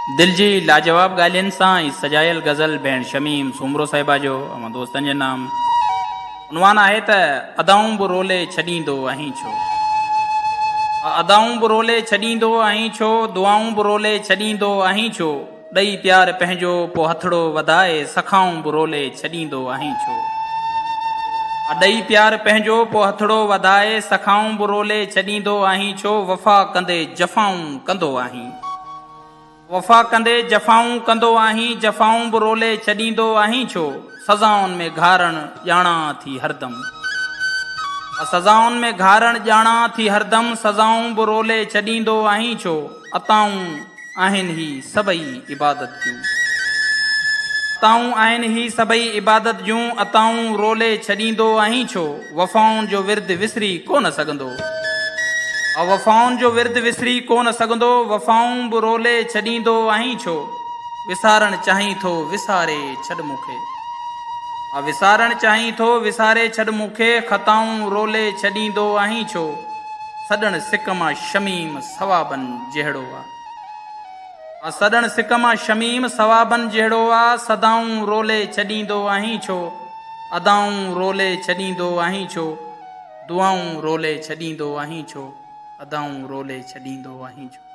दिल जी लाजवाब ॻाल्हियुनि सां ई सजायल गज़ल भेण शमीम सूमरो साहिबा जो ऐं दोस्तनि जे नाम। उनवान आहे त अदाऊं बि रोले छॾींदो आहीं छो, अदाऊं बि रोले छॾींदो आहीं छो, दुआऊं बि रोले छॾींदो आहीं छो, ॾेई प्यार पंहिंजो पोइ हथड़ो वधाए सखाऊं बि रोले छॾींदो आहीं छो। ॾेई प्यार पंहिंजो पोइ हथड़ो वधाए सखाऊं बि रोले छॾींदो आहीं छो, वफ़ा कंदे जफ़ाऊं कंदो आहीं, वफ़ा कंदे जफ़ाऊं कंदो आहीं, जफ़ाऊं बि रोले छॾींदो आहीं छो, सज़ाउनि में घारण ॼाणा थी हरदम, सज़ाउनि में घारण ॼाणा थी हरदम, सज़ाऊं बि रोले छॾींदो आहीं छो, अताऊं आहिनि ही सभई इबादत जूं, अताऊं आहिनि ही सभई इबादत जूं, अताऊं रोले छॾींदो आहीं छो, वफ़ाउनि जो विर्द विसरी कोन सघंदो, वफ़ाउनि जो विर्द विसरी कोन सघंदो, वफ़ाऊं बि रोले छॾींदो आहीं छो, विसारण चाहीं थो विसारे छॾ मूंखे, विसारण चाहीं थो विसारे छॾ मूंखे, ख़ताऊं रोले छॾींदो आहीं छो, सॾण सिक मां शमीम सवाबनि जहिड़ो आहे, सॾण सिक मां शमीम सवाबनि जहिड़ो आहे, सदाऊं रोले छॾींदो आहीं छो, अदाऊं रोले छॾींदो आहीं छो, दुआऊं रोले छॾींदो आहीं छो, अदाऊं रोले छॾींदो आहीं छो।